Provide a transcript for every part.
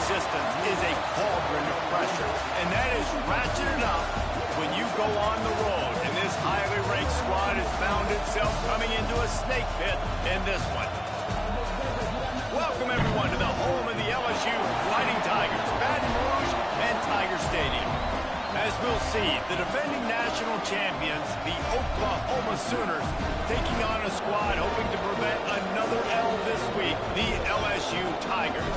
existence is a cauldron of pressure, and that is ratcheted up when you go on the road. And this highly ranked squad has found itself coming into a snake pit in this one. Welcome, everyone, to the home of the LSU Fighting Tigers, Baton Rouge and Tiger Stadium. As we'll see, the defending national champions, the Oklahoma Sooners, taking on a squad hoping to prevent another L this week, the LSU Tigers.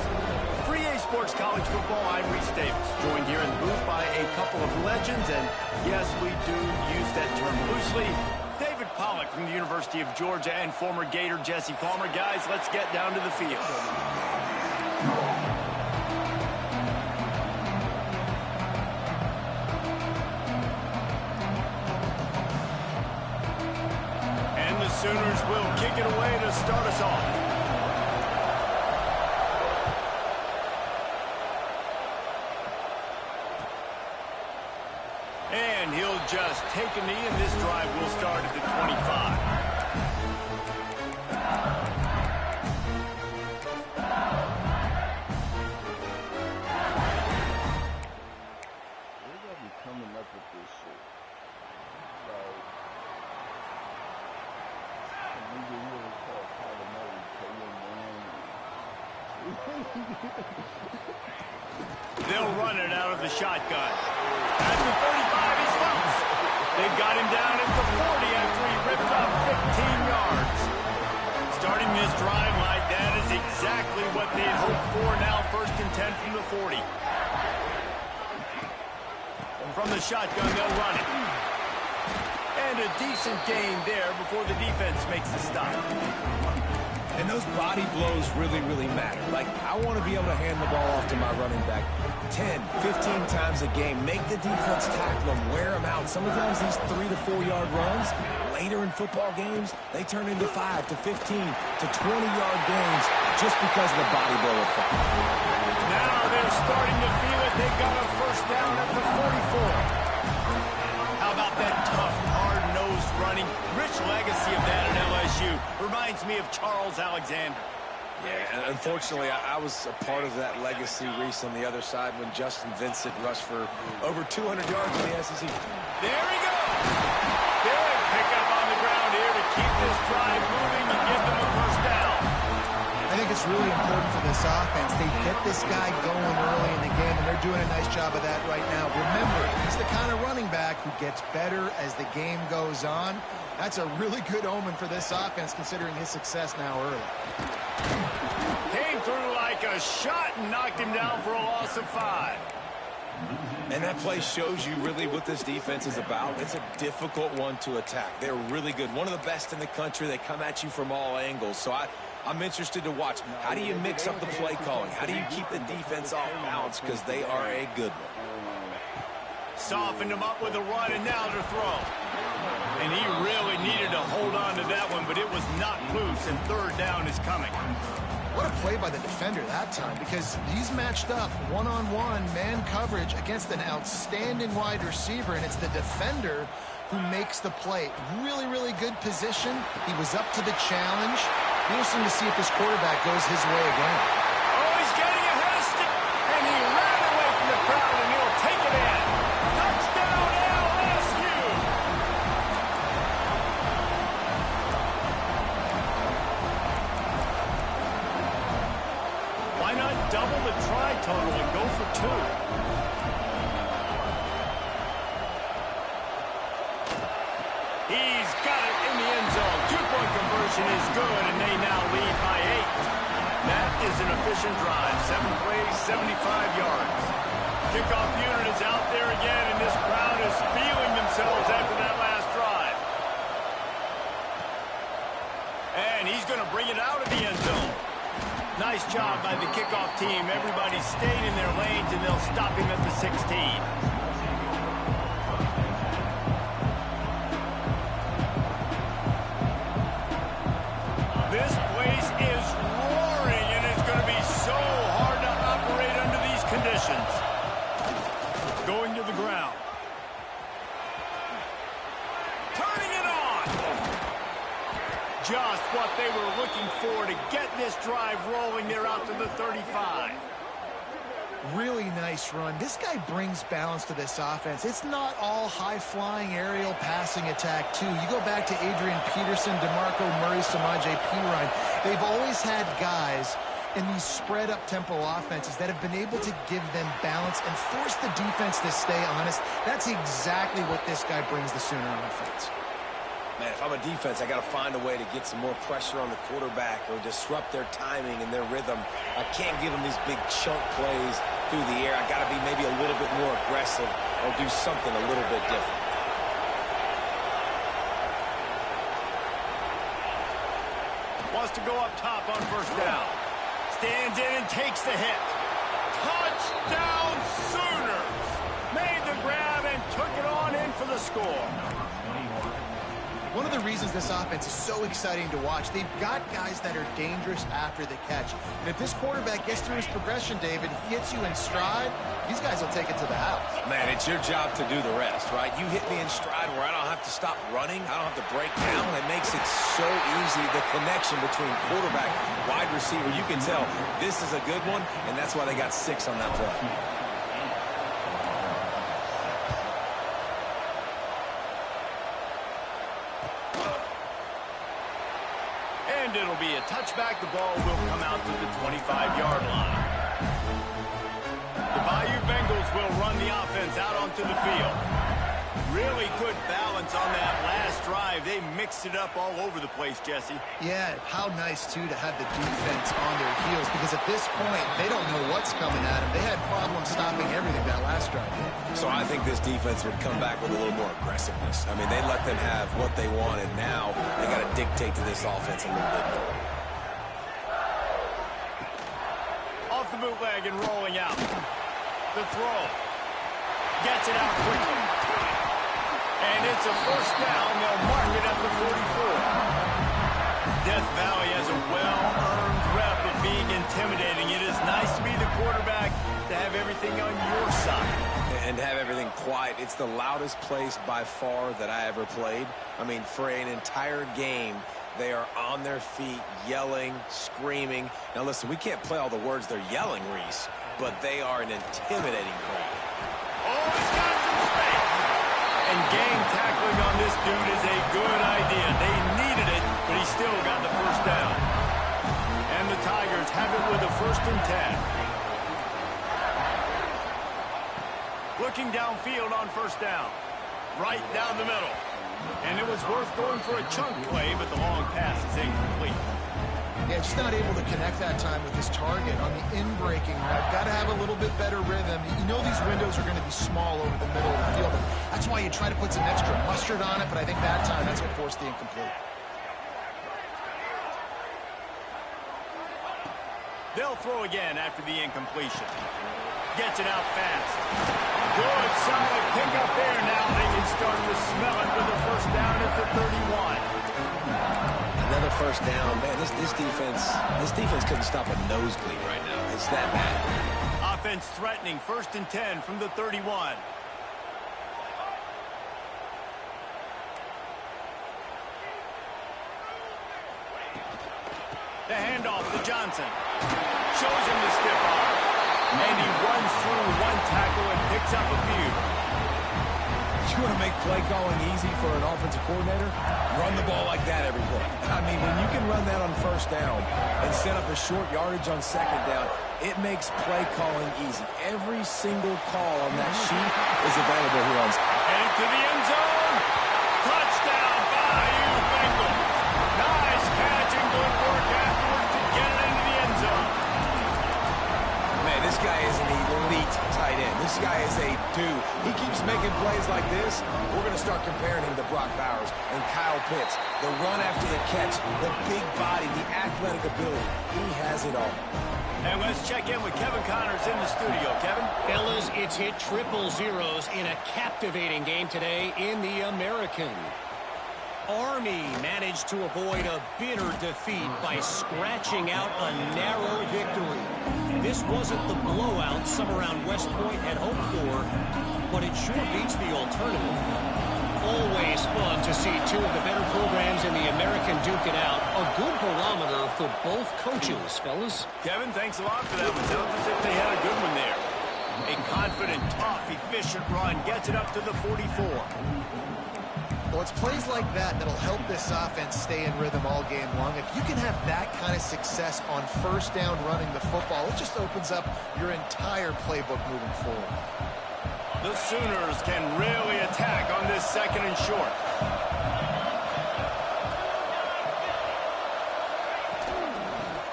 For EA Sports College Football, I'm Reese Davis, joined here in the booth by a couple of legends, and yes, we do use that term loosely. David Pollack from the University of Georgia and former Gator Jesse Palmer. Guys, let's get down to the field. And the Sooners will kick it away to start us off. And he'll just take a knee, and this drive will start at the 25. They'll run it out of the shotgun. At the 35, he's loose. They've got him down at the 40 after he ripped off 15 yards. Starting this drive like that is exactly what they'd hoped for. Now 1st and 10 from the 40. From the shotgun, they'll run it. And a decent gain there before the defense makes the stop. And those body blows really, really matter. Like, I want to be able to hand the ball off to my running back 10, 15 times a game. Make the defense tackle them, wear them out. Sometimes these 3 to 4 yard runs, later in football games, they turn into 5 to 15 to 20-yard gains just because of the body blow effect. Now they're starting to feel it. They've got a 1st down at the 44. How about that tough, hard-nosed running? Rich legacy of that at LSU. Reminds me of Charles Alexander. Yeah, and unfortunately, I was a part of that legacy, Reese, on the other side when Justin Vincent rushed for over 200 yards in the SEC. There he goes. Big pickup on the ground here to keep this drive moving and give them a 1st down. I think it's really important for this offense. They get this guy going early in the game, and they're doing a nice job of that right now. Remember, he's the kind of running back who gets better as the game goes on. That's a really good omen for this offense, considering his success now early. Came through like a shot and knocked him down for a loss of 5. And that play shows you really what this defense is about. It's a difficult one to attack. They're really good. One of the best in the country. They come at you from all angles. So I'm interested to watch. How do you mix up the play calling? How do you keep the defense off balance? Because they are a good one. Softened him up with a run, and now to throw. And he really needed to hold on to that one, but it was not loose, and 3rd down is coming. What a play by the defender that time, because he's matched up one-on-one man coverage against an outstanding wide receiver, and it's the defender who makes the play. Really, really good position. He was up to the challenge. Interesting to see if this quarterback goes his way again. Oh, he's getting ahead of stick, and he ran away from the crowd, and he'll take it in. Touchdown, LSU! Why not double the try total and go for 2? He's got it in the end zone. 2-point conversion is good, and they now lead by 8. That is an efficient drive. 7 plays, 75 yards. Kickoff unit is out there again, and this crowd is feeling themselves after that last drive. And he's going to bring it out of the end zone. Nice job by the kickoff team. Everybody stayed in their lanes, and they'll stop him at the 16. This place is roaring, and it's going to be so hard to operate under these conditions. Going to the ground. Turning it on. Just what they were looking for to get this drive rolling. They're out to the 35. Really nice run. This guy brings balance to this offense. It's not all high-flying aerial passing attack, too. You go back to Adrian Peterson, DeMarco Murray, Samaje Perine. They've always had guys in these spread-up tempo offenses that have been able to give them balance and force the defense to stay honest. That's exactly what this guy brings the Sooner offense. Man, if I'm a defense, I got to find a way to get some more pressure on the quarterback or disrupt their timing and their rhythm. I can't give them these big chunk plays through the air. I got to be maybe a little bit more aggressive or do something a little bit different. Wants to go up top on first down. Stands in and takes the hit. Touchdown Sooners! Made the grab and took it on in for the score. One of the reasons this offense is so exciting to watch, they've got guys that are dangerous after the catch. And if this quarterback gets through his progression, David, he hits you in stride, these guys will take it to the house. Man, it's your job to do the rest, right? You hit me in stride where I don't have to stop running. I don't have to break down. It makes it so easy, the connection between quarterback, wide receiver. You can tell this is a good one, and that's why they got 6 on that play. And it'll be a touchback. The ball will come out to the 25-yard line. The Bayou Bengals will run the offense out onto the field. Really good balance on that last drive. They mixed it up all over the place, Jesse. Yeah, how nice, too, to have the defense on their heels, because at this point, they don't know what's coming at them. They had problems stopping everything that last drive. So I think this defense would come back with a little more aggressiveness. I mean, they let them have what they wanted. Now they got to dictate to this offense a little bit more. Off the bootleg and rolling out. The throw. Gets it out quickly. And it's a first down. They'll mark it at the 44. Death Valley has a well-earned rep of being intimidating. It is nice to be the quarterback, to have everything on your side. And have everything quiet. It's the loudest place by far that I ever played. I mean, for an entire game, they are on their feet, yelling, screaming. Now, listen, we can't play all the words they're yelling, Reese, but they are an intimidating crowd. Oh, he's got some space. And gang tackling on this dude is a good idea. They needed it, but he still got the first down. And the Tigers have it with a 1st and 10. Looking downfield on first down. Right down the middle. And it was worth going for a chunk play, but the long pass is incomplete. Yeah, just not able to connect that time with his target on the in-breaking route. Got to have a little bit better rhythm. You know these windows are going to be small over the middle of the field. That's why you try to put some extra mustard on it, but I think that time that's what forced the incomplete. They'll throw again after the incompletion. Gets it out fast. Good, solid pickup there. Now they can start to smell it with a first down at the 31. Another first down. Man, this defense couldn't stop a nosebleed right now. It's that bad. Offense threatening, 1st and 10 from the 31. The handoff to Johnson. Shows him the stiff arm. And he runs through one tackle and picks up a few. You want to make play calling easy for an offensive coordinator? Run the ball like that every play. I mean, when you can run that on first down and set up a short yardage on second down, it makes play calling easy. Every single call on that sheet is available here on. Headed to the end zone. Touchdown, Bayou Bengals. Nice catch and good work afterwards to get it into the end zone. Man, this guy is an elite tight end. This guy is a dude. He keeps making plays like this. We're going to start comparing him to Brock Bowers and Kyle Pitts. The run after the catch, the big body, the athletic ability. He has it all. And let's check in with Kevin Connors in the studio. Kevin? Fellas, it's hit 000 in a captivating game today in the American. Army managed to avoid a bitter defeat by scratching out a narrow victory. This wasn't the blowout some around West Point had hoped for, but it sure beats the alternative. Always fun to see two of the better programs in the American duke it out. A good barometer for both coaches, fellas. Kevin, thanks a lot for that one. Sounds as if they had a good one there. A confident, tough, efficient run gets it up to the 44. Well, it's plays like that that'll help this offense stay in rhythm all game long. If you can have that kind of success on first down running the football, it just opens up your entire playbook moving forward. The Sooners can really attack on this 2nd and short.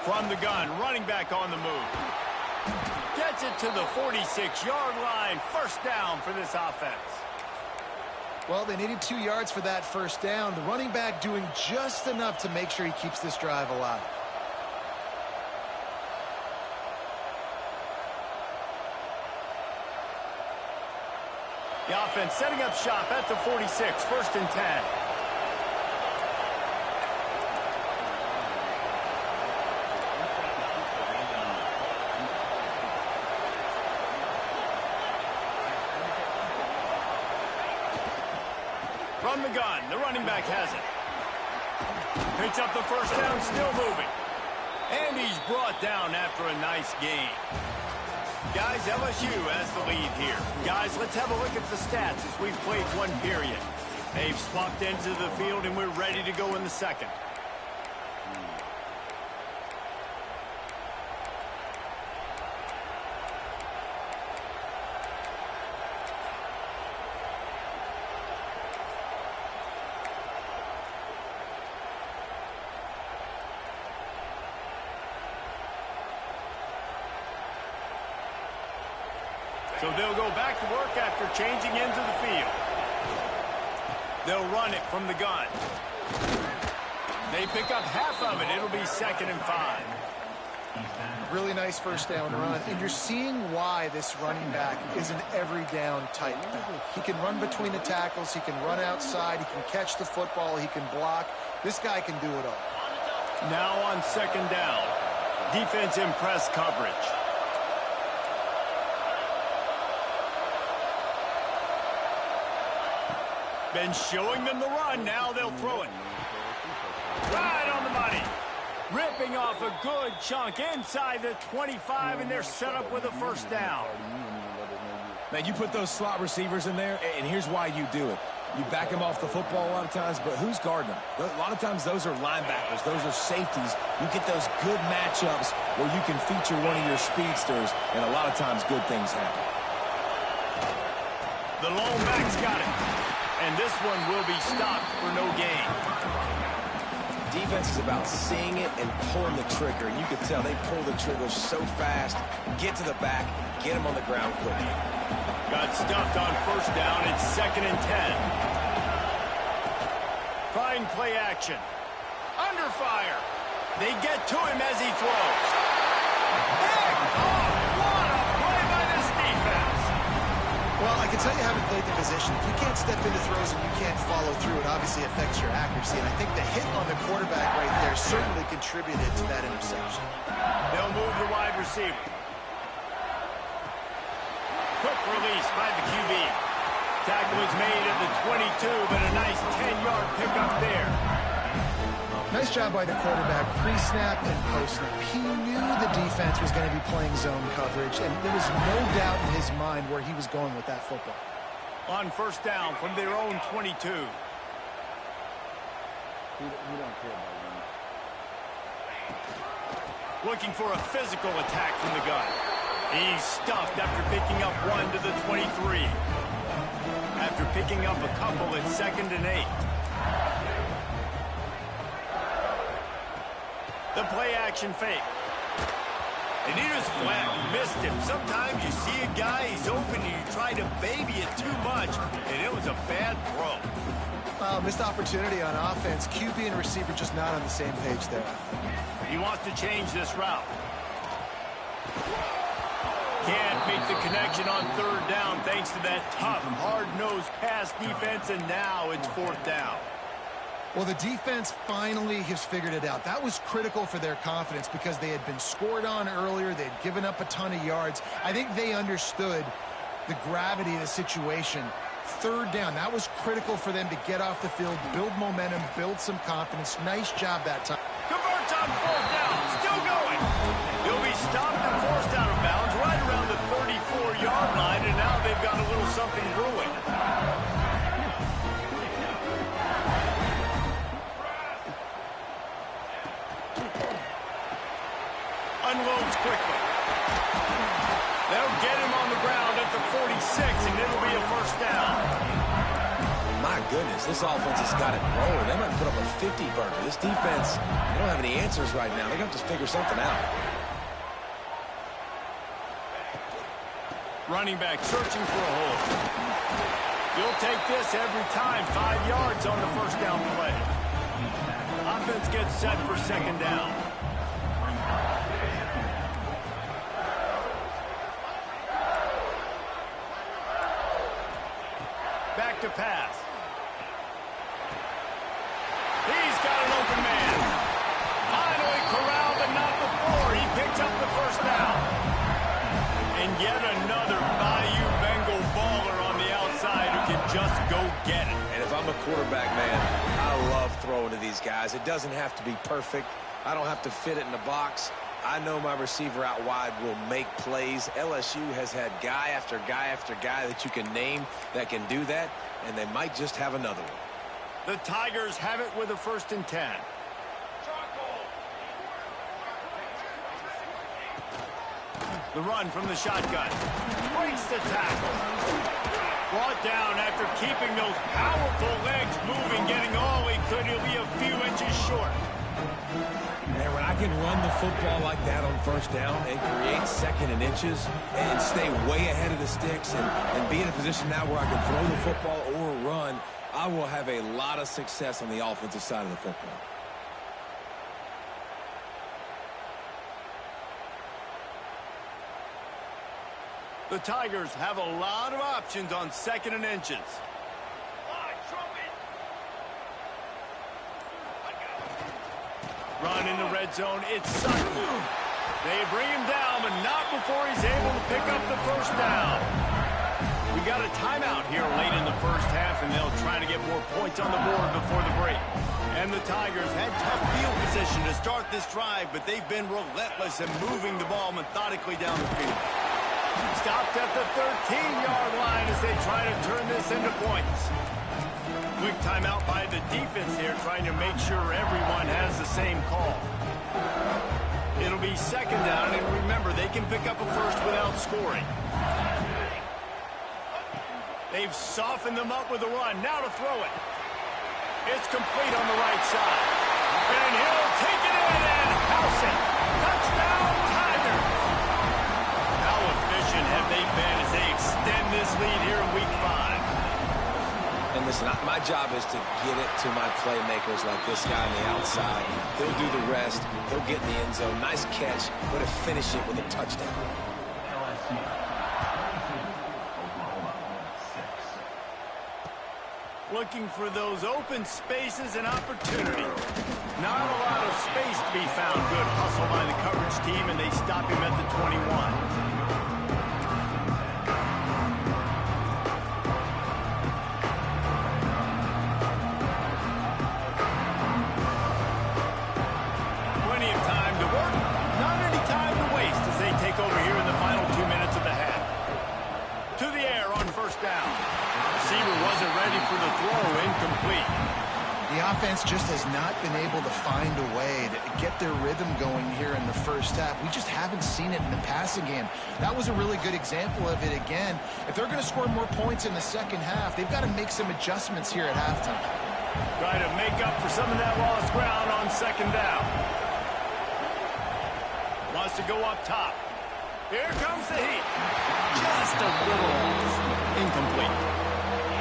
From the gun, running back on the move. Gets it to the 46-yard line. First down for this offense. Well, they needed 2 yards for that first down. The running back doing just enough to make sure he keeps this drive alive. The offense setting up shop at the 46, 1st and 10. From the gun, the running back has it. Picks up the first down, still moving. And he's brought down after a nice gain. Guys, LSU has the lead here. Guys, let's have a look at the stats as we've played one period. They've swapped into the field, and we're ready to go in the second. So they'll go back to work after changing into the field. They'll run it from the gun. They pick up half of it. It'll be 2nd and 5. Really nice first down run. And you're seeing why this running back is an every down type back. He can run between the tackles. He can run outside. He can catch the football. He can block. This guy can do it all. Now on 2nd down. Defense in press coverage. Been showing them the run. Now they'll throw it. Right on the money. Ripping off a good chunk inside the 25, and they're set up with a first down. Man, you put those slot receivers in there, and here's why you do it. You back them off the football a lot of times, but who's guarding them? A lot of times those are linebackers. Those are safeties. You get those good matchups where you can feature one of your speedsters, and a lot of times good things happen. The lone back's got it. And this one will be stopped for no gain. Defense is about seeing it and pulling the trigger. And you can tell they pull the trigger so fast, get to the back, get him on the ground quickly. Got stuffed on first down. It's 2nd and 10. Trying play action. Under fire. They get to him as he throws. What a play by this defense. Well, I can tell you haven't played the position. If you can't step into throws and you can't follow through, it obviously affects your accuracy. And I think the hit on the quarterback right there certainly contributed to that interception. They'll move the wide receiver. Quick release by the QB. Tackle is made at the 22, but a nice 10-yard pickup there. Nice job by the quarterback, pre-snap and post-snap. He knew the defense was going to be playing zone coverage, and there was no doubt in his mind where he was going with that football. On first down from their own 22. We don't care about him. Looking for a physical attack from the gun. He's stuffed after picking up one to the 23. After picking up a couple at 2nd and 8. The play-action fake. And he just flat missed him. Sometimes you see a guy, he's open, and you try to baby it too much, and it was a bad throw. Missed opportunity on offense. QB and receiver just not on the same page there. He wants to change this route. Can't make the connection on 3rd down thanks to that tough, hard-nosed pass defense, and now it's 4th down. Well, the defense finally has figured it out. That was critical for their confidence because they had been scored on earlier. They had given up a ton of yards. I think they understood the gravity of the situation. 3rd down, that was critical for them to get off the field, build momentum, build some confidence. Nice job that time. Converts on 4th down, still going. He'll be stopped and forced out of bounds right around the 34-yard unloads quickly. They'll get him on the ground at the 46, and it'll be a first down. My goodness, this offense has got it rolling. They might put up a 50-burger. This defense, they don't have any answers right now. They're going to have to figure something out. Running back searching for a hole. You'll take this every time. 5 yards on the first down play. Offense gets set for second down. Back to pass. He's got an open man. Finally corralled, but not before. He picks up the first down. And yet another Bayou Bengal baller on the outside who can just go get it. And if I'm a quarterback, man, I love throwing to these guys. It doesn't have to be perfect. I don't have to fit it in the box. I know my receiver out wide will make plays. LSU has had guy after guy after guy that you can name that can do that, and they might just have another one. The Tigers have it with a 1st and 10. The run from the shotgun. Breaks the tackle. Brought down after keeping those powerful legs moving, getting all he could. He'll be a few inches short. Man, when I can run the football like that on first down and create second and inches and stay way ahead of the sticks and be in a position now where I can throw the football or run, I will have a lot of success on the offensive side of the football. The Tigers have a lot of options on second and inches. Run in the red zone. It's Sutton. They bring him down, but not before he's able to pick up the first down. We got a timeout here late in the first half, and they'll try to get more points on the board before the break. And the Tigers had tough field position to start this drive, but they've been relentless in moving the ball methodically down the field. Stopped at the 13-yard line as they try to turn this into points. Quick timeout by the defense here, trying to make sure everyone has the same call. It'll be second down, and remember, they can pick up a first without scoring. They've softened them up with a run. Now to throw it. It's complete on the right side. And he'll take it in and house it. Touchdown, Tigers! How efficient have they been as they extend this lead here in Week 5? And listen, my job is to get it to my playmakers like this guy on the outside. He'll do the rest. He'll get in the end zone. Nice catch, but to finish it with a touchdown. Looking for those open spaces and opportunity. Not a lot of space to be found. Good hustle by the coverage team, and they stop him at the 21. The offense just has not been able to find a way to get their rhythm going here in the first half. We just haven't seen it in the passing game. That was a really good example of it again. If they're going to score more points in the second half, they've got to make some adjustments here at halftime. Try to make up for some of that lost ground on second down. Wants to go up top. Here comes the heat. Just a little incomplete.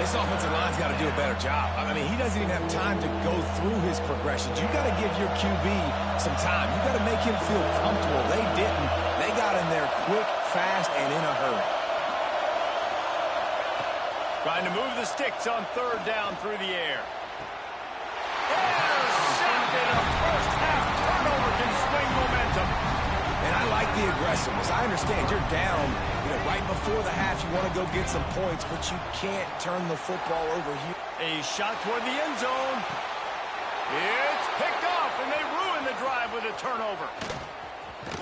This offensive line's got to do a better job. I mean, he doesn't even have time to go through his progressions. You've got to give your QB some time. You've got to make him feel comfortable. They didn't. They got in there quick, fast, and in a hurry. Trying to move the sticks on third down through the air. Intercepted. A first half turnover can swing momentum. And I like the aggressiveness. I understand you're down, right before the half. You want to go get some points, but you can't turn the football over here. A shot toward the end zone. It's picked off, and they ruin the drive with a turnover.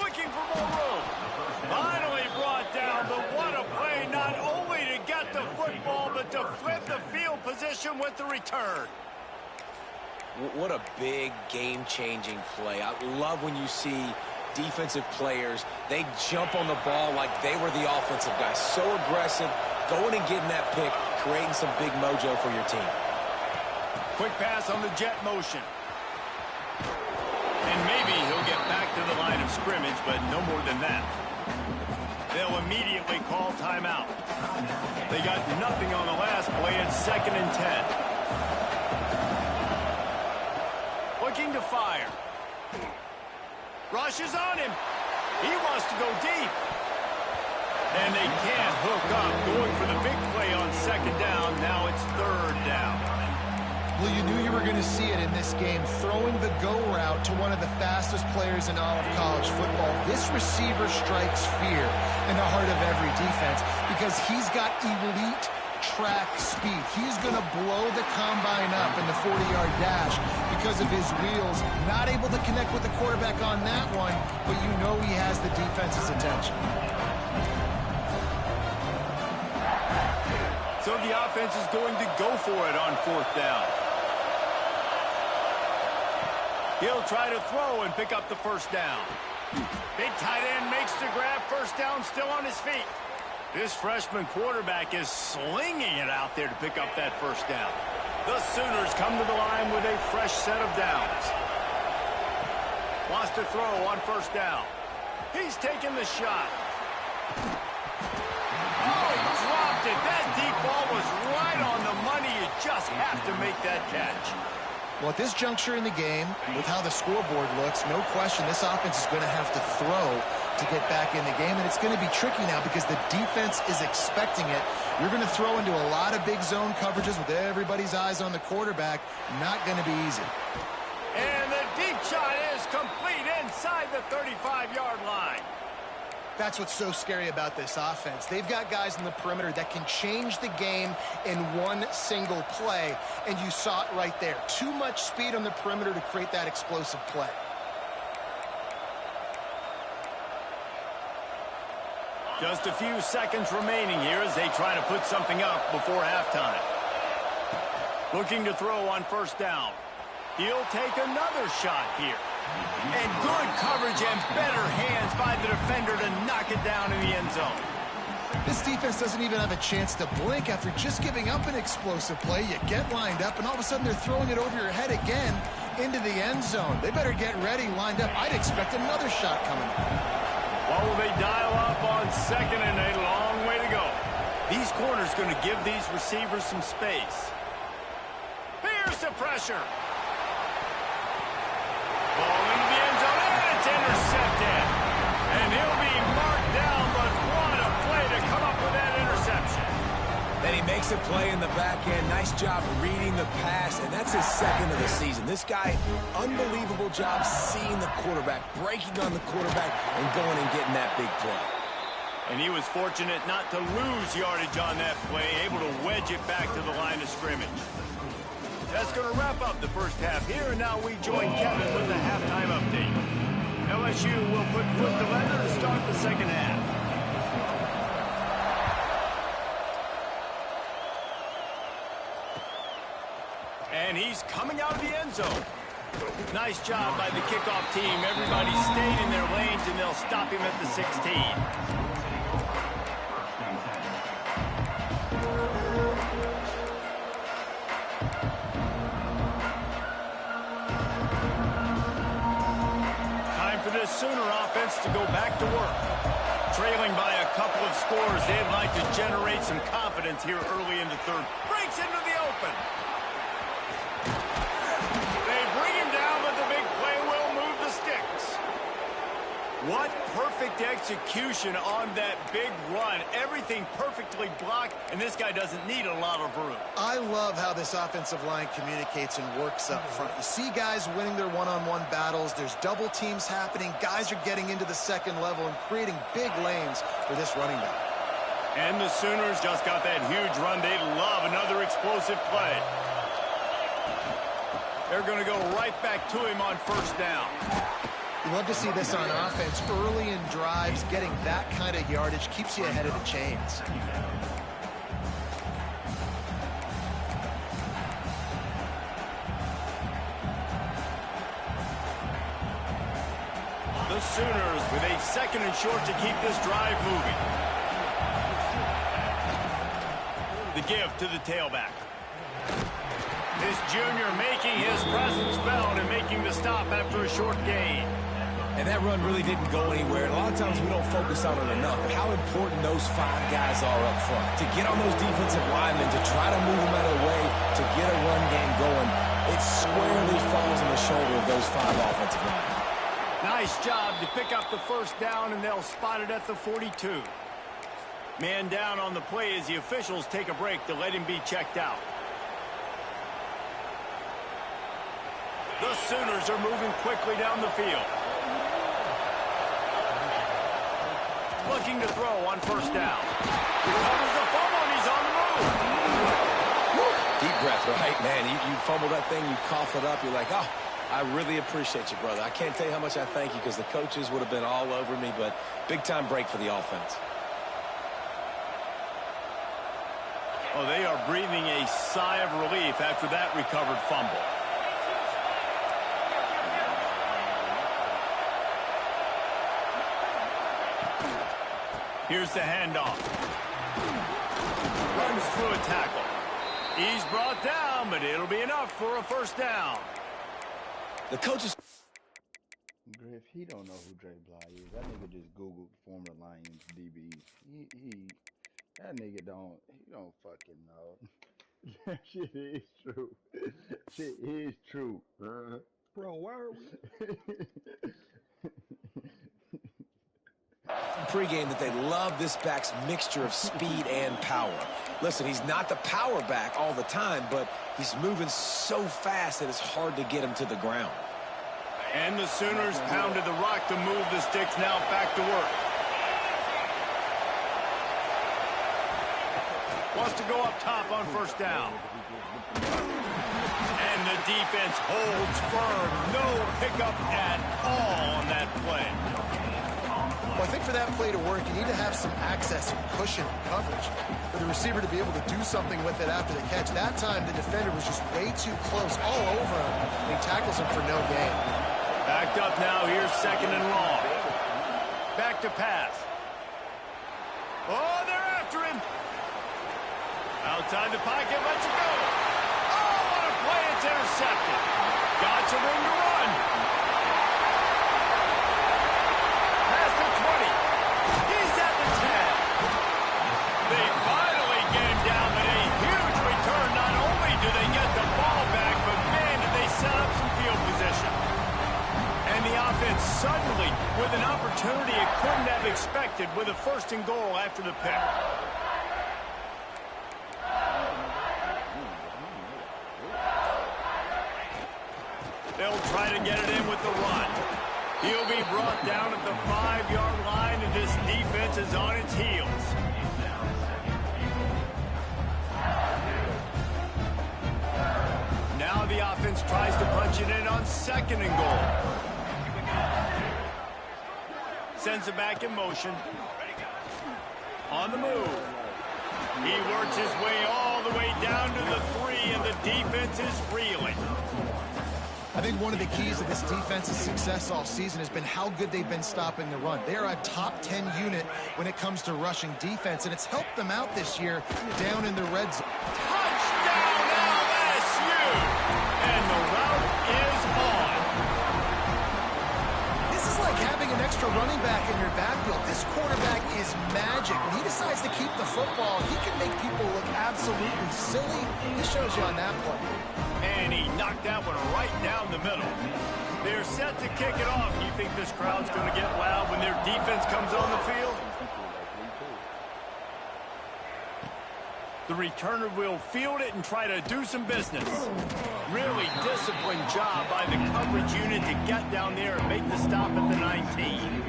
Looking for more room. Finally brought down, but what a play, not only to get the football, but to flip the field position with the return. What a big game-changing play. I love when you see defensive players, they jump on the ball like they were the offensive guys. So aggressive, going and getting that pick, creating some big mojo for your team. Quick pass on the jet motion. And maybe he'll get back to the line of scrimmage, but no more than that. They'll immediately call timeout. They got nothing on the last play. It's 2nd and 10. Looking to fire. Rushes on him. He wants to go deep. And they can't hook up. Going for the big play on 2nd down. Now it's 3rd down. Well, you knew you were going to see it in this game, throwing the go route to one of the fastest players in all of college football. This receiver strikes fear in the heart of every defense because he's got elite track speed. He's going to blow the combine up in the 40-yard dash because of his wheels. Not able to connect with the quarterback on that one, but you know he has the defense's attention. So the offense is going to go for it on 4th down. He'll try to throw and pick up the 1st down. Big tight end makes the grab. 1st down, still on his feet. This freshman quarterback is slinging it out there to pick up that 1st down. The Sooners come to the line with a fresh set of downs. Wants to throw on 1st down. He's taking the shot. Oh, he dropped it. That deep ball was right on the money. You just have to make that catch. Well, at this juncture in the game, with how the scoreboard looks, no question this offense is going to have to throw to get back in the game, and it's going to be tricky now because the defense is expecting it. You're going to throw into a lot of big zone coverages with everybody's eyes on the quarterback. Not going to be easy. And the deep shot is complete inside the 35-yard line. That's what's so scary about this offense. They've got guys in the perimeter that can change the game in one single play, and you saw it right there. Too much speed on the perimeter to create that explosive play. Just a few seconds remaining here as they try to put something up before halftime. Looking to throw on 1st down. He'll take another shot here. And good coverage and better hands by the defender to knock it down in the end zone. This defense doesn't even have a chance to blink after just giving up an explosive play. You get lined up, and all of a sudden they're throwing it over your head again into the end zone. They better get ready, lined up. I'd expect another shot coming. Well, will they dial up on 2nd and a long way to go? These corners going to give these receivers some space. Here's the pressure. Ball into the end zone, and it's intercepted. And he'll be marked down, but what a play to come up with that interception. Then he makes a play in the back end. Nice job reading the pass, and that's his 2nd of the season. This guy, unbelievable job seeing the quarterback, breaking on the quarterback, and going and getting that big play. And he was fortunate not to lose yardage on that play, able to wedge it back to the line of scrimmage. That's going to wrap up the first half here, and now we join Kevin with the halftime update. LSU will put foot to leather to start the 2nd half. And he's coming out of the end zone. Nice job by the kickoff team. Everybody stayed in their lanes, and they'll stop him at the 16. This Sooner offense to go back to work. Trailing by a couple of scores, they'd like to generate some confidence here early in the 3rd. Breaks into the open. They bring him down, but the big play will move the sticks. What perfect execution on that big run. Everything perfectly blocked, and this guy doesn't need a lot of room. I love how this offensive line communicates and works up front. You see guys winning their one-on-one battles. There's double teams happening. Guys are getting into the 2nd level and creating big lanes for this running back. And the Sooners just got that huge run. They love another explosive play. They're going to go right back to him on 1st down. You love to see this on offense. Early in drives, getting that kind of yardage keeps you ahead of the chains. The the Sooners with a 2nd and short to keep this drive moving. The give to the tailback. This junior making his presence felt and making the stop after a short gain. And that run really didn't go anywhere. And a lot of times we don't focus on it enough, but how important those 5 guys are up front. To get on those defensive linemen, to try to move them out of the way, to get a run game going, it squarely falls on the shoulder of those 5 offensive linemen. Nice job to pick up the first down, and they'll spot it at the 42. Man down on the play as the officials take a break to let him be checked out. The Sooners are moving quickly down the field. Looking to throw on first down. Recovers the fumble, and he's on the move. Deep breath, right, man? You fumble that thing, you cough it up, you're like, oh, I really appreciate you, brother. I can't tell you how much I thank you because the coaches would have been all over me, but big-time break for the offense. Oh, they are breathing a sigh of relief after that recovered fumble. Here's the handoff. Runs through a tackle. He's brought down, but it'll be enough for a first down. The coaches... Griff, he don't know who Dre Bly is. That nigga just Googled former Lions DBs. That nigga he don't fucking know. That shit is true. Shit is true. Bro, where are we? Pre-game that they love this back's mixture of speed and power. Listen, he's not the power back all the time, but he's moving so fast that it's hard to get him to the ground. And the Sooners pounded the rock to move the sticks. Now back to work. Wants to go up top on first down. And the defense holds firm. No pickup at all on that play. Well, I think for that play to work, you need to have some access and cushion coverage for the receiver to be able to do something with it after the catch. That time, the defender was just way too close, all over him, and he tackles him for no gain. Backed up now. Here's 2nd and long. Back to pass. Oh, they're after him. Outside the pocket, lets it go. Oh, what a play. It's intercepted. Got some room to run. Past the 20. He's at the 10. They finally get him down, but a huge return. Not only do they get the ball back, but man, did they set up some field position. And the offense suddenly, with an opportunity it couldn't have expected, with a 1st and goal after the pick. They'll try to get it in with the run. He'll be brought down at the 5-yard line, and this defense is on its heels. Now the offense tries to punch it in on 2nd and goal. Sends it back in motion. On the move. He works his way all the way down to the 3, and the defense is reeling. I think one of the keys to this defense's success all season has been how good they've been stopping the run. They are a top 10 unit when it comes to rushing defense, and it's helped them out this year down in the red zone. Touchdown LSU! And the route is on. This is like having an extra running back in your backfield. This quarterback is magic. When he decides to keep the football, he can make people look absolutely silly. He shows you on that play. And he knocked that one right down the middle. They're set to kick it off. Do you think this crowd's going to get loud when their defense comes on the field? The returner will field it and try to do some business. Really disciplined job by the coverage unit to get down there and make the stop at the 19.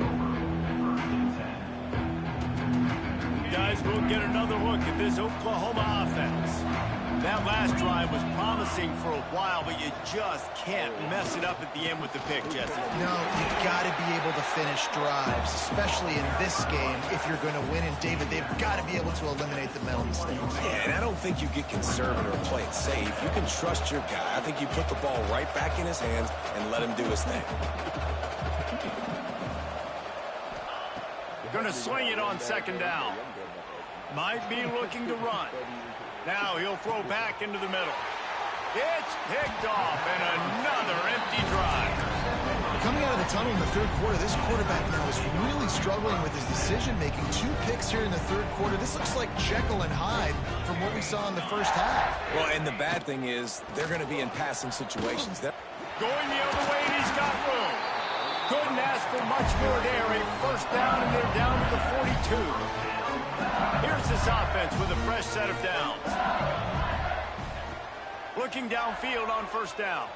Guys, we'll get another look at this Oklahoma offense. That last drive was promising for a while, but you just can't mess it up at the end with the pick, Jesse. No, you've got to be able to finish drives, especially in this game if you're going to win. And, David, they've got to be able to eliminate the mental mistakes. Yeah, and I don't think you get conservative or play it safe. You can trust your guy. I think you put the ball right back in his hands and let him do his thing. Going to swing it on second down. Might be looking to run. Now he'll throw back into the middle. It's picked off, and another empty drive. Coming out of the tunnel in the third quarter, this quarterback now is really struggling with his decision-making. 2 picks here in the third quarter. This looks like Jekyll and Hyde from what we saw in the first half. Well, and the bad thing is they're going to be in passing situations. Going the other way, and he's got room. Couldn't ask for much more there. A first down, and they're down to the 42. Here's this offense with a fresh set of downs. Looking downfield on first down.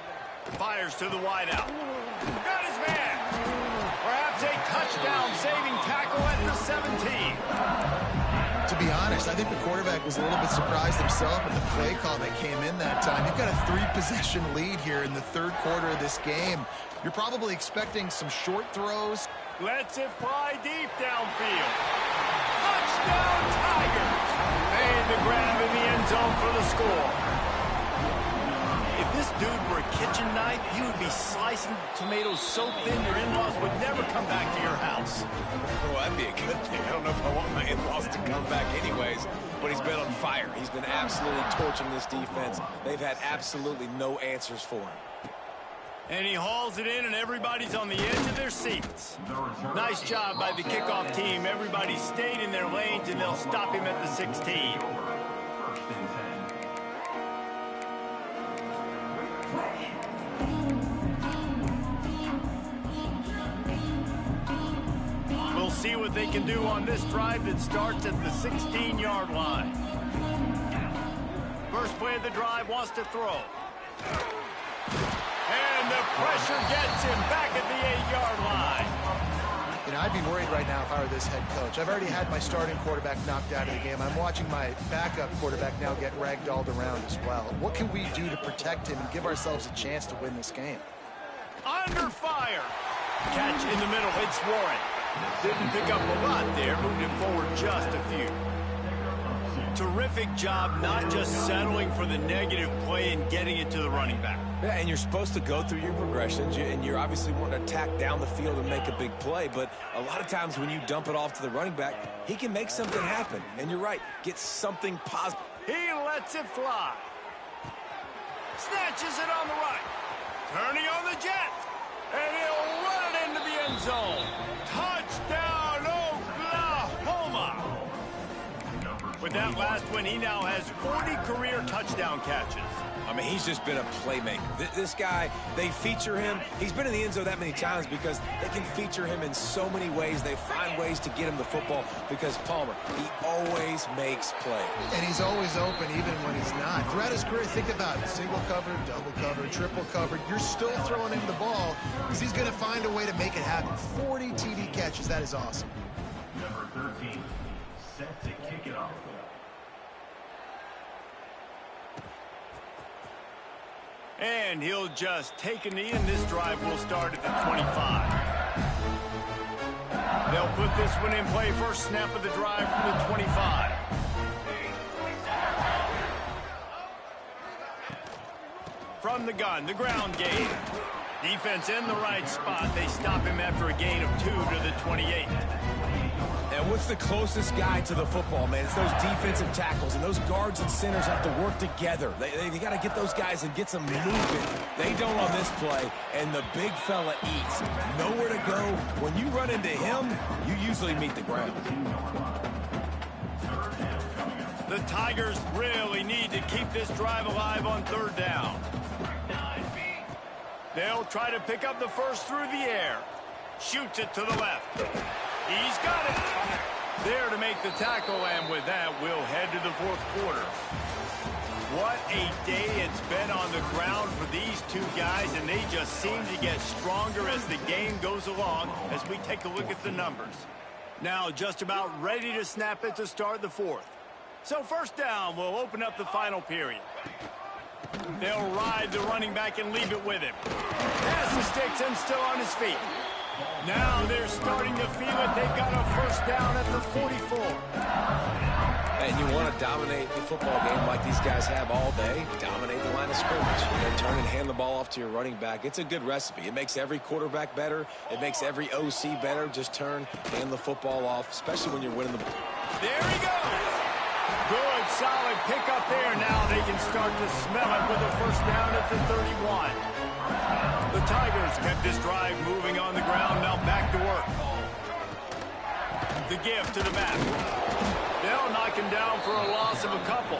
Fires to the wideout. Got his man. Perhaps a touchdown-saving tackle at the 17. To be honest, I think the quarterback was a little bit surprised himself with the play call that came in that time. You've got a 3-possession lead here in the third quarter of this game. You're probably expecting some short throws. Lets it fly deep downfield. Touchdown Tigers! Made the grab in the end zone for the score. If this dude were a kitchen knife, he would be slicing tomatoes so thin your in-laws would never come back to your house. Well, that'd be a good thing. I don't know if I want my in-laws to come back anyways, but he's been on fire. He's been absolutely torching this defense. They've had absolutely no answers for him. And he hauls it in, and everybody's on the edge of their seats. Nice job by the kickoff team. Everybody stayed in their lanes, and they'll stop him at the 16. We'll see what they can do on this drive that starts at the 16-yard line. First play of the drive, wants to throw. And the pressure gets him back at the 8-yard line. You know, I'd be worried right now if I were this head coach. I've already had my starting quarterback knocked out of the game. I'm watching my backup quarterback now get ragdolled around as well. What can we do to protect him and give ourselves a chance to win this game? Under fire. Catch in the middle. It's Warren. Didn't pick up a lot there. Moved him forward just a few. Terrific job not just settling for the negative play and getting it to the running back. Yeah, and you're supposed to go through your progressions, and you're obviously wanting to attack down the field and make a big play, but a lot of times when you dump it off to the running back, he can make something happen. And you're right, get something positive. He lets it fly. Snatches it on the right. Turning on the jet. And he'll run it into the end zone. Touchdown, Oklahoma. With that last one, he now has 40 career touchdown catches. I mean, he's just been a playmaker. This guy, they feature him. He's been in the end zone that many times because they can feature him in so many ways. They find ways to get him the football because Palmer, he always makes plays. And he's always open even when he's not. Throughout his career, think about it. Single covered, double covered, triple covered. You're still throwing him the ball because he's going to find a way to make it happen. 40 TD catches. That is awesome. Number 13, set to kick it off. And he'll just take a knee, and this drive will start at the 25. They'll put this one in play. First snap of the drive from the 25. From the gun, the ground game. Defense in the right spot. They stop him after a gain of 2 to the 28. And what's the closest guy to the football, man? It's those defensive tackles, and those guards and centers have to work together. They got to get those guys and get some movement. They don't on this play, and the big fella eats. Nowhere to go. When you run into him, you usually meet the ground. The Tigers really need to keep this drive alive on third down. They'll try to pick up the first through the air. Shoots it to the left. He's got it. There to make the tackle, and with that, we'll head to the fourth quarter. What a day it's been on the ground for these two guys, and they just seem to get stronger as the game goes along as we take a look at the numbers. Now just about ready to snap it to start the fourth. So first down will open up the final period. They'll ride the running back and leave it with him. Pass the sticks and still on his feet. Now they're starting to feel it. They've got a first down at the 44. And you want to dominate the football game like these guys have all day. Dominate the line of scrimmage. And then turn and hand the ball off to your running back. It's a good recipe. It makes every quarterback better. It makes every OC better. Just turn, hand the football off, especially when you're winning the ball. There he goes. Good, solid pickup there. Now they can start to smell it with a first down at the 31. The Tigers kept this drive moving on the ground. Now back to work. The give to the back. They'll knock him down for a loss of a couple.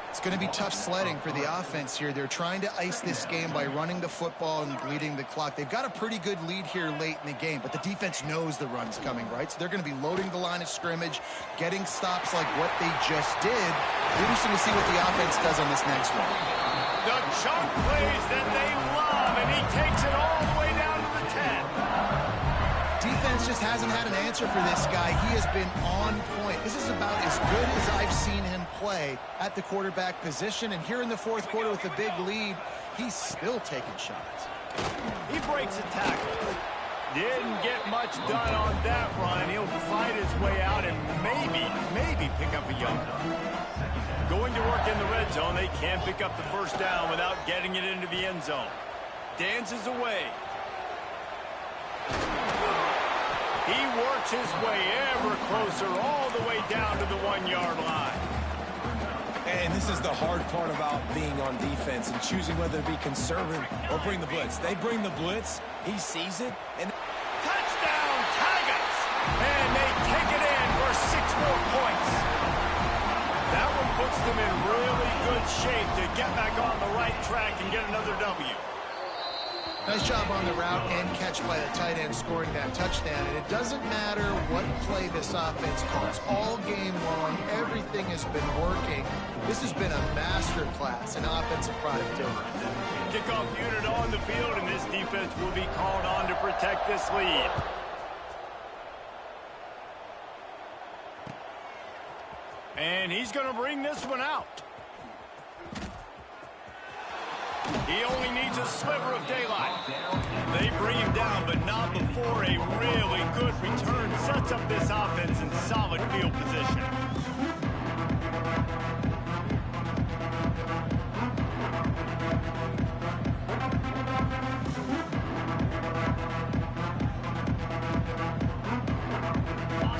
It's going to be tough sledding for the offense here. They're trying to ice this game by running the football and bleeding the clock. They've got a pretty good lead here late in the game, but the defense knows the run's coming, right? So they're going to be loading the line of scrimmage, getting stops like what they just did. Interesting to see what the offense does on this next one. The chunk plays that they love, and he takes it all the way down to the 10. Defense just hasn't had an answer for this guy. He has been on point. This is about as good as I've seen him play at the quarterback position. And here in the fourth quarter with a big lead, he's still taking shots. He breaks a tackle. Didn't get much done on that run. He'll fight his way out and maybe pick up a yard. Going to work in the red zone, they can't pick up the first down without getting it into the end zone. Dances away. He works his way ever closer all the way down to the 1-yard line. And this is the hard part about being on defense and choosing whether to be conservative or bring the blitz. They bring the blitz, he sees it, and touchdown, Tigers! And they take it in for 6 more points. That one puts them in really good shape to get back on the right track and get another W. Nice job on the route and catch by the tight end scoring that touchdown. And it doesn't matter what play this offense calls. All game long, everything has been working. This has been a master class in offensive productivity. Kickoff unit on the field, and this defense will be called on to protect this lead. And he's going to bring this one out. He only needs a sliver of daylight. They bring him down, but not before a really good return sets up this offense in solid field position.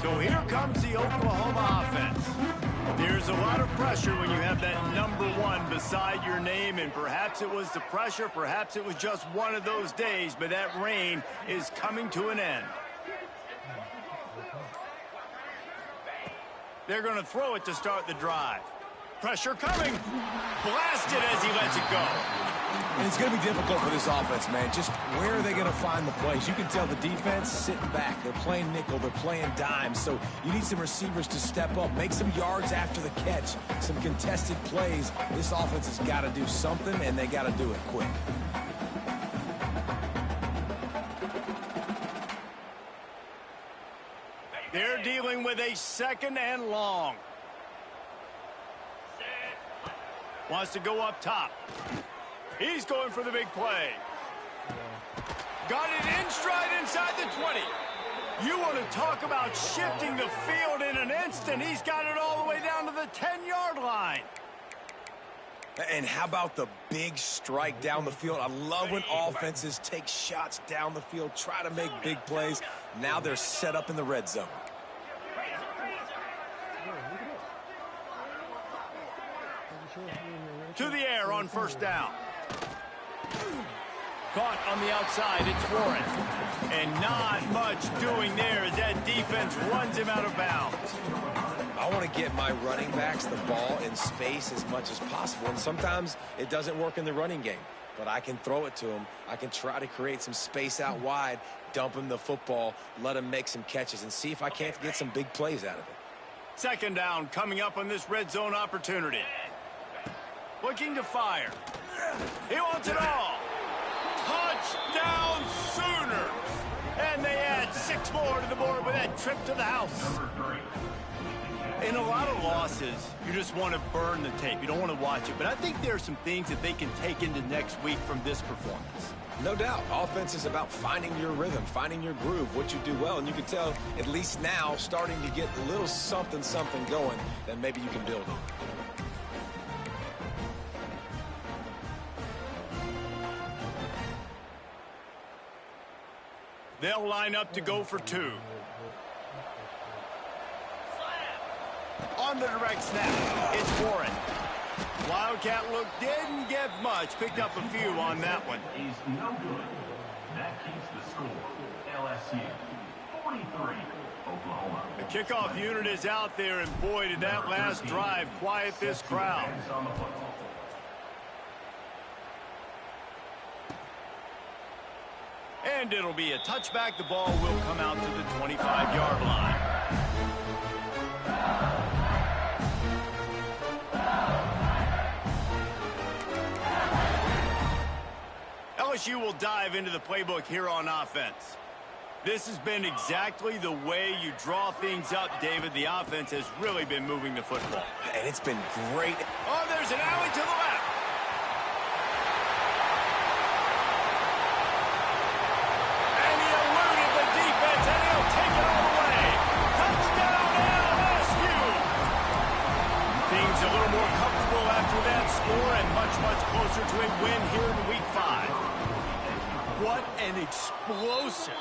So here comes the Oklahoma offense. There's a lot of pressure when you have that number 1 beside your name, and perhaps it was the pressure, perhaps it was just one of those days, but that reign is coming to an end. They're going to throw it to start the drive. Pressure coming. Blasted as he lets it go. And it's going to be difficult for this offense, man. Just where are they going to find the plays? You can tell the defense sitting back. They're playing nickel. They're playing dime. So you need some receivers to step up, make some yards after the catch, some contested plays. This offense has got to do something, and they got to do it quick. They're dealing with a 2nd and long. Wants to go up top. He's going for the big play. Got it in stride inside the 20. You want to talk about shifting the field in an instant. He's got it all the way down to the 10-yard line. And how about the big strike down the field? I love when offenses take shots down the field, try to make big plays. Now they're set up in the red zone. To the air on first down. Caught on the outside, it's Warren. And not much doing there as that defense runs him out of bounds. I want to get my running backs the ball in space as much as possible. And sometimes it doesn't work in the running game. But I can throw it to him. I can try to create some space out wide, dump him the football, let him make some catches, and see if I can't get some big plays out of it. 2nd down coming up on this red zone opportunity. Looking to fire. He wants it all. Touchdown Sooners. And they add 6 more to the board with that trip to the house. In a lot of losses, you just want to burn the tape. You don't want to watch it. But I think there are some things that they can take into next week from this performance. No doubt. Offense is about finding your rhythm, finding your groove, what you do well. And you can tell, at least now, starting to get a little something going that maybe you can build on. They'll line up to go for two. On the direct snap, it's Warren. Wildcat look didn't get much. Picked up a few on that one. He's no good. That keeps the score. LSU 43, Oklahoma. The kickoff unit is out there, and boy, did that last drive quiet this crowd. And it'll be a touchback. The ball will come out to the 25-yard line. LSU will dive into the playbook here on offense. This has been exactly the way you draw things up, David. The offense has really been moving the football. And it's been great. Oh, there's an alley to the left. And he eluded the defense, and he'll take it all the way. Touchdown, LSU! Things a little more comfortable after that score, and much, much closer to a win here in Week 5. What an explosive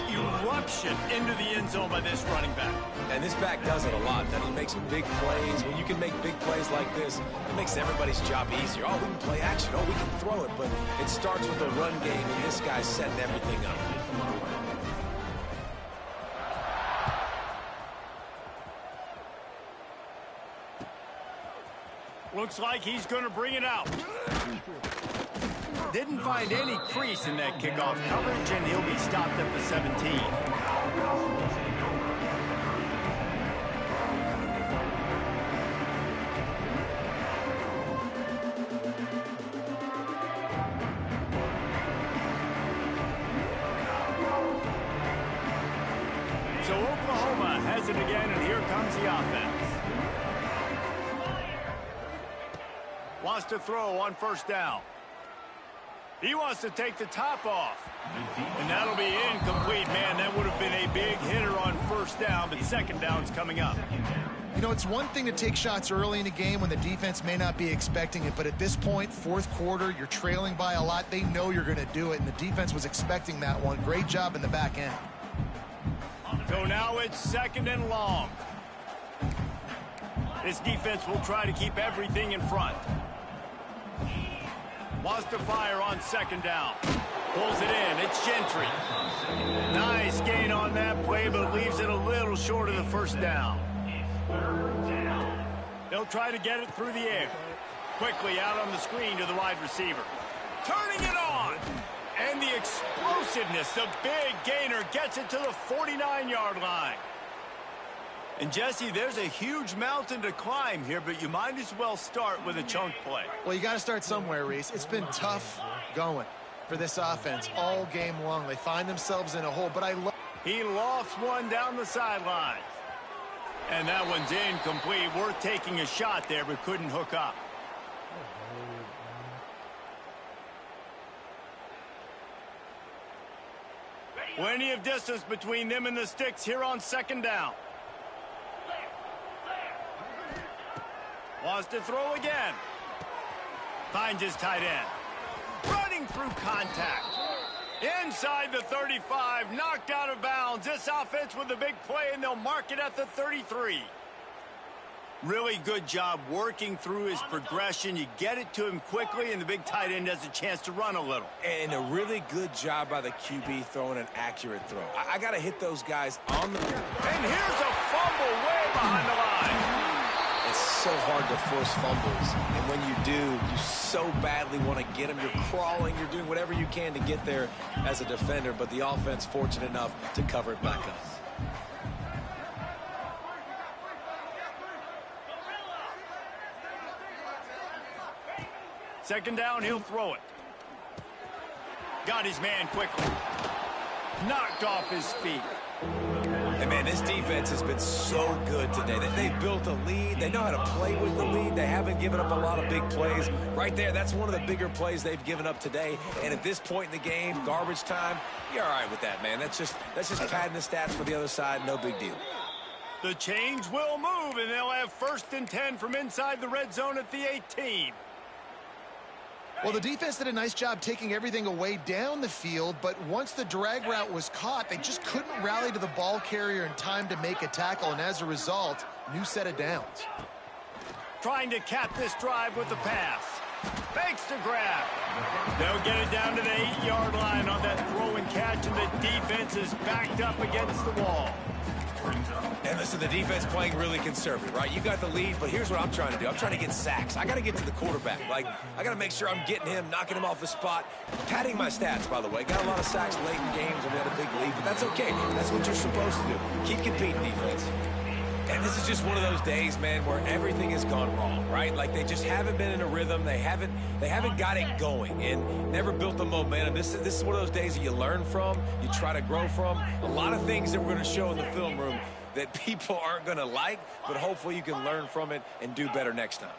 eruption into the end zone by this running back. And this back does it a lot. Then he makes some big plays. When you can make big plays like this, it makes everybody's job easier. Oh, we can play action. Oh, we can throw it. But it starts with the run game, and this guy's setting everything up. Looks like he's going to bring it out. Didn't find any crease in that kickoff coverage, and he'll be stopped at the 17. So Oklahoma has it again, and here comes the offense. Wants to throw on first down. He wants to take the top off. And that'll be incomplete. Man, that would have been a big hitter on first down, but second down's coming up. You know, it's one thing to take shots early in a game when the defense may not be expecting it, but at this point, fourth quarter, you're trailing by a lot. They know you're going to do it, and the defense was expecting that one. Great job in the back end. So now it's second and long. This defense will try to keep everything in front. Wants to fire on second down. Pulls it in. It's Gentry. Nice gain on that play, but leaves it a little short of the first down. They'll try to get it through the air. Quickly out on the screen to the wide receiver. Turning it on. And the explosiveness, the big gainer, gets it to the 49-yard line. And, Jesse, there's a huge mountain to climb here, but you might as well start with a chunk play. Well, you got to start somewhere, Reese. It's been tough going for this offense all game long. They find themselves in a hole, but I love... He lofts one down the sideline. And that one's incomplete. Worth taking a shot there, but couldn't hook up. Plenty of distance between them and the sticks here on second down. Wants to throw again. Finds his tight end. Running through contact. Inside the 35. Knocked out of bounds. This offense with a big play, and they'll mark it at the 33. Really good job working through his progression. You get it to him quickly, and the big tight end has a chance to run a little. And a really good job by the QB throwing an accurate throw. I got to hit those guys on the... And here's a fumble way behind the line. It's so hard to force fumbles, and when you do, you so badly want to get them. You're crawling, you're doing whatever you can to get there as a defender, but the offense fortunate enough to cover it back up. Second down, he'll throw it. Got his man quickly. Knocked off his feet. And, man, this defense has been so good today. They've built a lead. They know how to play with the lead. They haven't given up a lot of big plays. Right there, that's one of the bigger plays they've given up today. And at this point in the game, garbage time, you're all right with that, man. That's just padding the stats for the other side. No big deal. The change will move, and they'll have 1st and 10 from inside the red zone at the 18. Well, the defense did a nice job taking everything away down the field, but once the drag route was caught, they just couldn't rally to the ball carrier in time to make a tackle, and as a result, new set of downs. Trying to cap this drive with the pass. Fakes to grab. They'll get it down to the 8-yard line on that throw and catch, and the defense is backed up against the wall. And listen, the defense playing really conservative, right? You got the lead, but here's what I'm trying to do. I'm trying to get sacks. I got to get to the quarterback. Like, I got to make sure I'm getting him, knocking him off the spot. Padding my stats, by the way. Got a lot of sacks late in games when we had a big lead, but that's okay. That's what you're supposed to do. Keep competing, defense. And this is just one of those days, man, where everything has gone wrong, right? Like, they just haven't been in a rhythm. They haven't got it going and never built the momentum. This is one of those days that you learn from, you try to grow from. A lot of things that we're going to show in the film room that people aren't going to like, but hopefully you can learn from it and do better next time.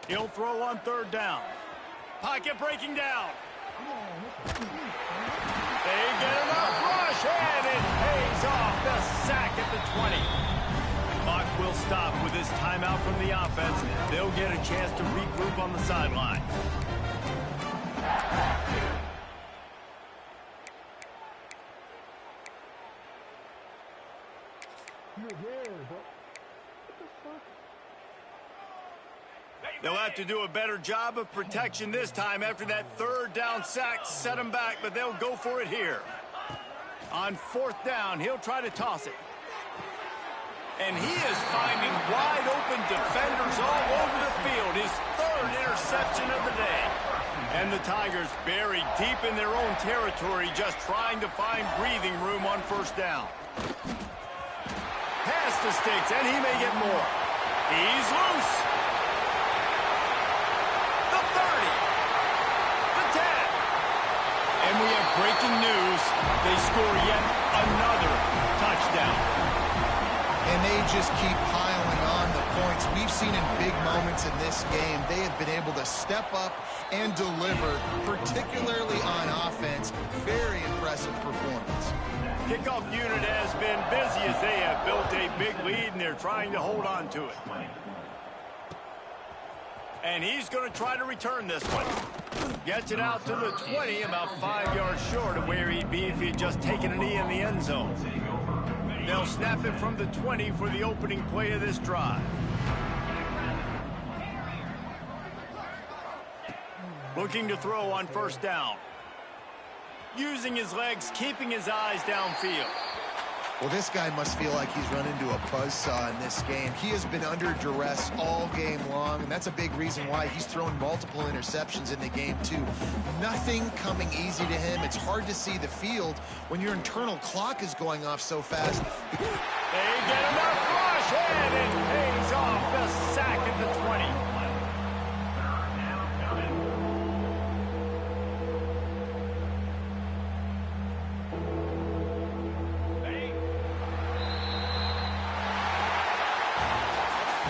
He'll throw on 3rd down. Pocket breaking down. They get enough rush, and it pays off. The sack at the 20. The clock will stop with this timeout from the offense. They'll get a chance to regroup on the sideline. They'll have to do a better job of protection this time after that 3rd down sack set them back, but they'll go for it here. On 4th down, he'll try to toss it. And he is finding wide open defenders all over the field. His 3rd interception of the day. And the Tigers buried deep in their own territory, just trying to find breathing room on 1st down. Pass to Sticks, and he may get more. He's loose. The 30. The 10. And we have breaking news. They score yet another touchdown. And they just keep piling on the points. We've seen in big moments in this game, they have been able to step up and deliver, particularly on offense. Very impressive performance. Kickoff unit has been busy as they have built a big lead, and they're trying to hold on to it. And he's going to try to return this one. Gets it out to the 20, about 5 yards short of where he'd be if he had just taken a knee in the end zone. They'll snap it from the 20 for the opening play of this drive. Looking to throw on 1st down. Using his legs, keeping his eyes downfield. Well, this guy must feel like he's run into a buzzsaw in this game. He has been under duress all game long, and that's a big reason why he's thrown multiple interceptions in the game, too. Nothing coming easy to him. It's hard to see the field when your internal clock is going off so fast. They get enough rush, and it pays off. The sack at the 20.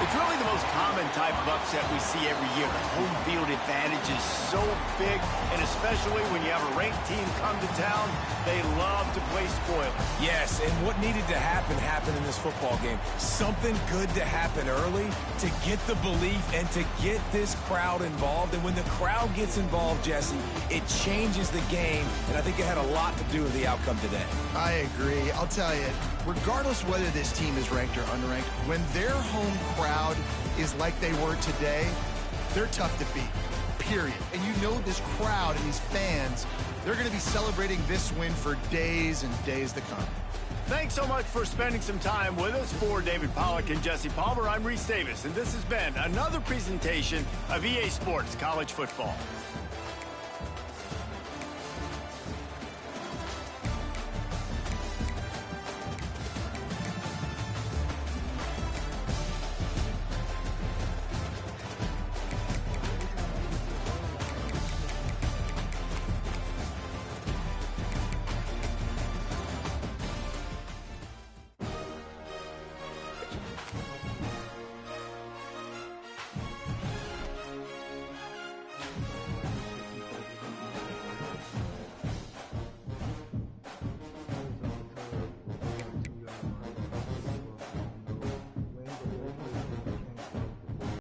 It's really the most common type of upset we see every year. The home field advantage is so big, and especially when you have a ranked team come to town, they love to play spoiler. Yes, and what needed to happen happened in this football game. Something good to happen early to get the belief and to get this crowd involved. And when the crowd gets involved, Jesse, it changes the game, and I think it had a lot to do with the outcome today. I agree. I'll tell you, regardless whether this team is ranked or unranked, when their home crowd is like they were today, they're tough to beat, period. And you know this crowd and these fans, they're going to be celebrating this win for days and days to come. Thanks so much for spending some time with us. For David Pollack and Jesse Palmer, I'm Reese Davis, and this has been another presentation of EA Sports College Football.